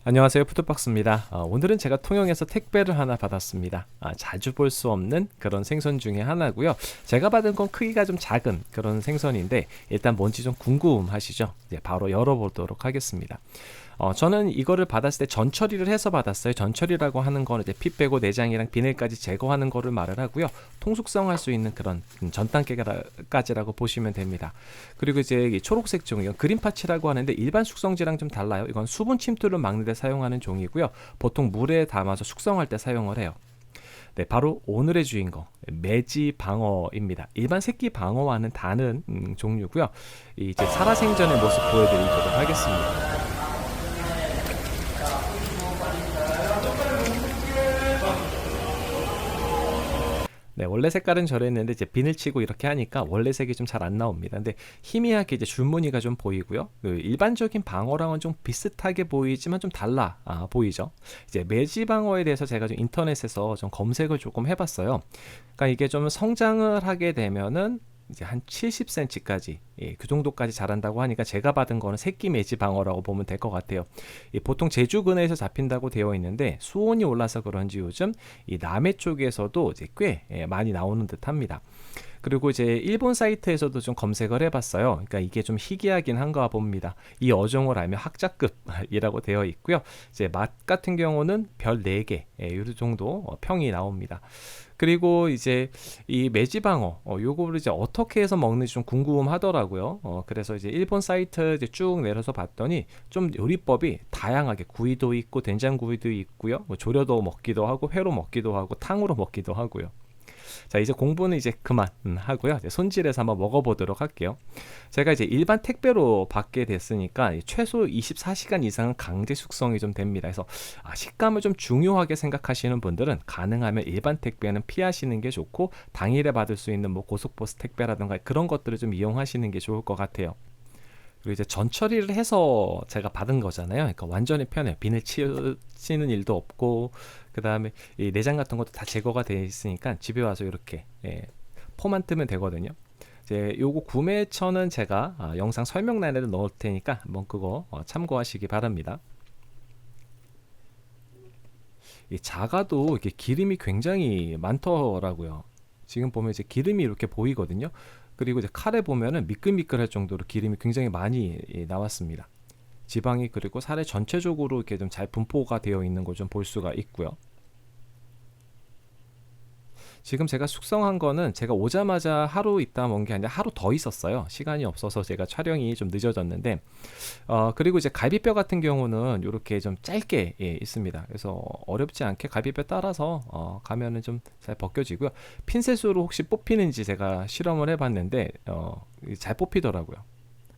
안녕하세요, 푸드박스입니다. 오늘은 제가 통영에서 택배를 하나 받았습니다. 자주 볼 수 없는 그런 생선 중에 하나고요. 제가 받은 건 크기가 좀 작은 그런 생선인데 일단 뭔지 좀 궁금하시죠? 이제 바로 열어보도록 하겠습니다. 저는 이거를 받았을 때 전처리를 해서 받았어요. 전처리라고 하는 거는 이제 피 빼고 내장이랑 비늘까지 제거하는 거를 말을 하고요. 통숙성할 수 있는 그런 전 단계까지라고 보시면 됩니다. 그리고 이제 이 초록색 종이 그린 파치라고 하는데 일반 숙성지랑 좀 달라요. 이건 수분 침투를 막는 데 사용하는 종이고요. 보통 물에 담아서 숙성할 때 사용을 해요. 네, 바로 오늘의 주인공 매지방어입니다. 일반 새끼 방어와는 다른 종류고요. 이제 살아생전의 모습 보여드리도록 하겠습니다. 네, 원래 색깔은 저랬는데 이제 비늘 치고 이렇게 하니까 원래 색이 좀 잘 안 나옵니다. 근데 희미하게 이제 줄무늬가 좀 보이고요. 그 일반적인 방어랑은 좀 비슷하게 보이지만 좀 달라 보이죠. 이제 매지방어에 대해서 제가 좀 인터넷에서 좀 검색을 조금 해봤어요. 그러니까 이게 좀 성장을 하게 되면은 이제 한 70cm까지 그 정도까지 자란다고 하니까 제가 받은 거는 새끼 매지방어라고 보면 될 것 같아요. 보통 제주 근해에서 잡힌다고 되어 있는데 수온이 올라서 그런지 요즘 이 남해 쪽에서도 이제 꽤 많이 나오는 듯합니다. 그리고 이제 일본 사이트에서도 좀 검색을 해봤어요. 그러니까 이게 좀 희귀하긴 한가 봅니다. 이 어종을 알면 학자급이라고 되어 있고요. 이제 맛 같은 경우는 별 4개 이 정도 평이 나옵니다. 그리고 이제 이 매지방어 요거를 이제 어떻게 해서 먹는지 좀 궁금하더라고요. 그래서 이제 일본 사이트 이제 쭉 내려서 봤더니 좀 요리법이 다양하게 구이도 있고 된장구이도 있고요. 뭐 조려도 먹기도 하고 회로 먹기도 하고 탕으로 먹기도 하고요. 자, 이제 공부는 이제 그만 하고요. 이제 손질해서 한번 먹어보도록 할게요. 제가 이제 일반 택배로 받게 됐으니까 최소 24시간 이상은 강제 숙성이 좀 됩니다. 그래서 식감을 좀 중요하게 생각하시는 분들은 가능하면 일반 택배는 피하시는 게 좋고 당일에 받을 수 있는 뭐 고속버스 택배라든가 그런 것들을 좀 이용하시는 게 좋을 것 같아요. 그리고 이제 전처리를 해서 제가 받은 거잖아요. 그러니까 완전히 편해요. 비늘 치는 일도 없고 그 다음에 이 내장 같은 것도 다 제거가 되어 있으니까 집에 와서 이렇게 폼만 뜨면 되거든요. 이제 요거 구매처는 제가 영상 설명란에 넣을 테니까 한번 그거 참고하시기 바랍니다. 이 작아도 이게 기름이 굉장히 많더라고요. 지금 보면 이제 기름이 이렇게 보이거든요. 그리고 이제 칼에 보면은 미끌미끌할 정도로 기름이 굉장히 많이 나왔습니다. 지방이 그리고 살에 전체적으로 이렇게 좀 잘 분포가 되어 있는 걸 좀 볼 수가 있고요. 지금 제가 숙성한 거는 제가 오자마자 하루 있다 먹은 게 아니라 하루 더 있었어요. 시간이 없어서 제가 촬영이 좀 늦어졌는데 그리고 이제 갈비뼈 같은 경우는 이렇게 좀 짧게 있습니다. 그래서 어렵지 않게 갈비뼈 따라서 가면은 좀 잘 벗겨지고요. 핀셋으로 혹시 뽑히는지 제가 실험을 해봤는데 잘 뽑히더라고요.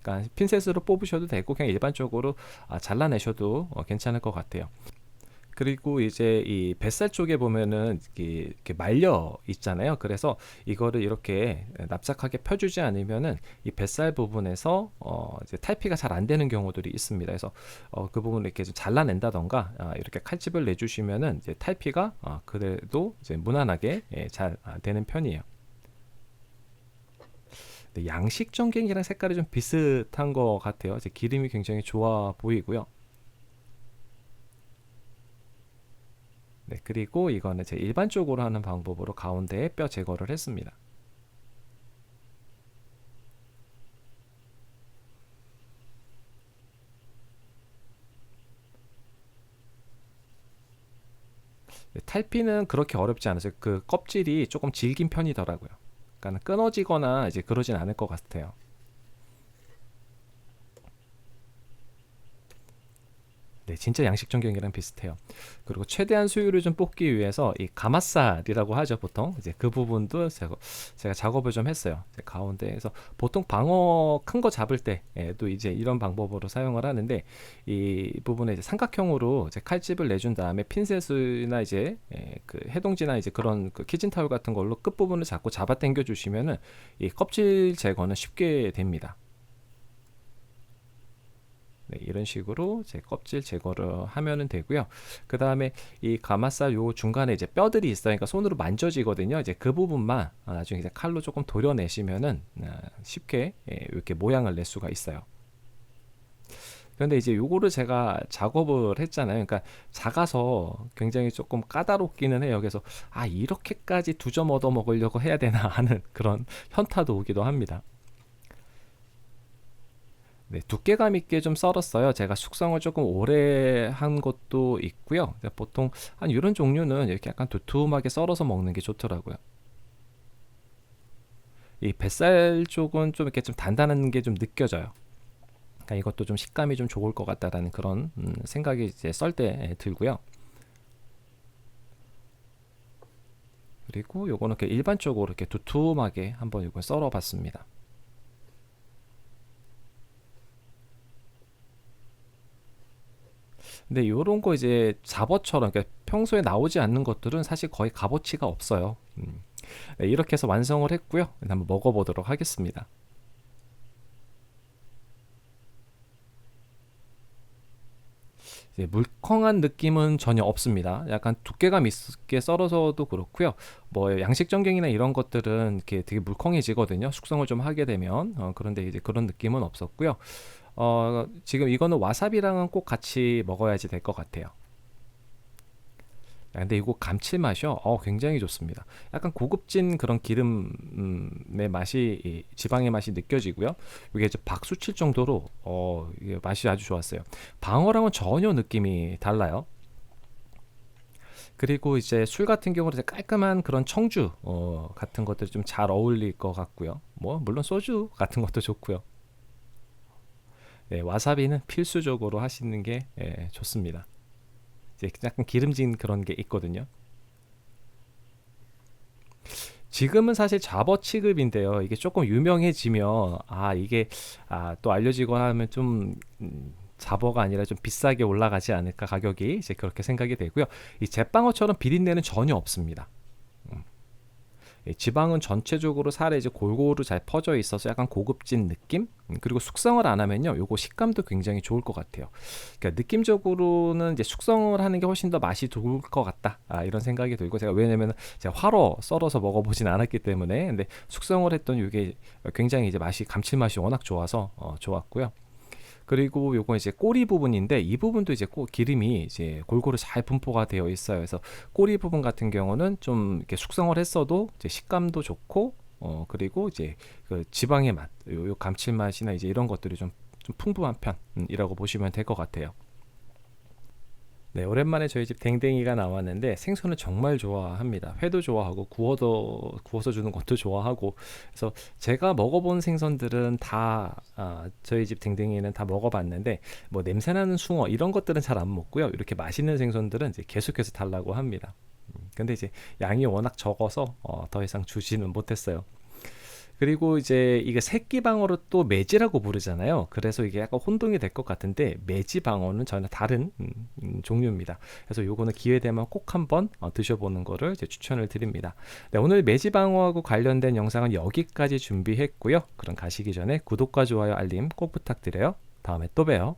그러니까 핀셋으로 뽑으셔도 되고 그냥 일반적으로 잘라내셔도 괜찮을 것 같아요. 그리고 이제 이 뱃살 쪽에 보면은 이렇게 말려 있잖아요. 그래서 이거를 이렇게 납작하게 펴주지 않으면은 이 뱃살 부분에서 이제 탈피가 잘 안 되는 경우들이 있습니다. 그래서 그 부분을 이렇게 좀 잘라낸다던가 이렇게 칼집을 내주시면은 이제 탈피가 그래도 이제 무난하게 잘 되는 편이에요. 네, 양식 전갱이랑 색깔이 좀 비슷한 것 같아요. 이제 기름이 굉장히 좋아 보이고요. 네, 그리고 이거는 제 일반적으로 하는 방법으로 가운데에 뼈 제거를 했습니다. 네, 탈피는 그렇게 어렵지 않으세요. 그 껍질이 조금 질긴 편이더라고요. 그러니까 끊어지거나 이제 그러진 않을 것 같아요. 네, 진짜 양식 전갱이랑 비슷해요. 그리고 최대한 수율을 좀 뽑기 위해서 이 가마살이라고 하죠, 보통. 이제 그 부분도 제가 작업을 좀 했어요. 이제 가운데에서 보통 방어 큰 거 잡을 때도 이제 이런 방법으로 사용을 하는데 이 부분에 이제 삼각형으로 이제 칼집을 내준 다음에 핀셋이나 이제 그 해동지나 이제 그런 그 키친타올 같은 걸로 끝 부분을 잡고 잡아 당겨 주시면은 이 껍질 제거는 쉽게 됩니다. 네, 이런 식으로 제 껍질 제거를 하면은 되고요. 그 다음에 이 가마살 요 중간에 이제 뼈들이 있으니까 손으로 만져지거든요. 이제 그 부분만 나중에 이제 칼로 조금 도려내시면은 쉽게 이렇게 모양을 낼 수가 있어요. 그런데 이제 요거를 제가 작업을 했잖아요. 그러니까 작아서 굉장히 조금 까다롭기는 해요. 그래서 이렇게까지 2점 얻어 먹으려고 해야 되나 하는 그런 현타도 오기도 합니다. 네, 두께감 있게 좀 썰었어요. 제가 숙성을 조금 오래 한 것도 있고요. 보통 한 이런 종류는 이렇게 약간 두툼하게 썰어서 먹는 게 좋더라고요. 이 뱃살 쪽은 좀 이렇게 좀 단단한 게 좀 느껴져요. 그러니까 이것도 좀 식감이 좀 좋을 것 같다라는 그런 생각이 이제 썰 때 들고요. 그리고 요거는 이렇게 일반적으로 이렇게 두툼하게 한번 이걸 썰어 봤습니다. 근데 요런 거 이제 잡어처럼 그러니까 평소에 나오지 않는 것들은 사실 거의 값어치가 없어요. 네, 이렇게 해서 완성을 했고요. 한번 먹어보도록 하겠습니다. 이제 물컹한 느낌은 전혀 없습니다. 약간 두께감 있게 썰어서도 그렇고요. 뭐 양식 전갱이나 이런 것들은 이렇게 되게 물컹해지거든요. 숙성을 좀 하게 되면. 그런데 이제 그런 느낌은 없었고요. 지금 이거는 와사비랑은 꼭 같이 먹어야지 될 것 같아요. 근데 이거 감칠맛이요. 굉장히 좋습니다. 약간 고급진 그런 기름의 맛이 지방의 맛이 느껴지고요. 이게 이제 박수 칠 정도로 이게 맛이 아주 좋았어요. 방어랑은 전혀 느낌이 달라요. 그리고 이제 술 같은 경우는 이제 깔끔한 그런 청주 같은 것들이 좀 잘 어울릴 것 같고요. 뭐 물론 소주 같은 것도 좋고요. 네, 와사비는 필수적으로 하시는 게 좋습니다. 이제 약간 기름진 그런 게 있거든요. 지금은 사실 잡어 취급인데요. 이게 조금 유명해지면 이게 또 알려지거나 하면 좀 잡어가 아니라 좀 비싸게 올라가지 않을까 가격이 이제 그렇게 생각이 되고요. 이 제빵어처럼 비린내는 전혀 없습니다. 음. 지방은 전체적으로 살에 이제 골고루 잘 퍼져 있어서 약간 고급진 느낌? 그리고 숙성을 안 하면요, 요거 식감도 굉장히 좋을 것 같아요. 그러니까 느낌적으로는 이제 숙성을 하는 게 훨씬 더 맛이 좋을 것 같다. 이런 생각이 들고 제가 왜냐면 제가 화로 썰어서 먹어보진 않았기 때문에 근데 숙성을 했던 이게 굉장히 이제 맛이 감칠맛이 워낙 좋아서 좋았고요. 그리고 요거 이제 꼬리 부분인데 이 부분도 이제 기름이 이제 골고루 잘 분포가 되어 있어요. 그래서 꼬리 부분 같은 경우는 좀 이렇게 숙성을 했어도 이제 식감도 좋고 그리고 이제 그 지방의 맛, 요 감칠맛이나 이제 이런 것들이 좀 풍부한 편이라고 보시면 될 것 같아요. 네, 오랜만에 저희 집 댕댕이가 나왔는데 생선을 정말 좋아합니다. 회도 좋아하고 구워서 주는 것도 좋아하고 그래서 제가 먹어본 생선들은 다 저희 집 댕댕이는 다 먹어봤는데 뭐 냄새나는 숭어 이런 것들은 잘 안 먹고요. 이렇게 맛있는 생선들은 이제 계속해서 달라고 합니다. 근데 이제 양이 워낙 적어서 더 이상 주지는 못했어요. 그리고 이제 이게 새끼 방어를 또 매지라고 부르잖아요. 그래서 이게 약간 혼동이 될 것 같은데 매지 방어는 전혀 다른 종류입니다. 그래서 요거는 기회 되면 꼭 한번 드셔보는 거를 이제 추천을 드립니다. 네, 오늘 매지 방어하고 관련된 영상은 여기까지 준비했고요. 그럼 가시기 전에 구독과 좋아요, 알림 꼭 부탁드려요. 다음에 또 봬요.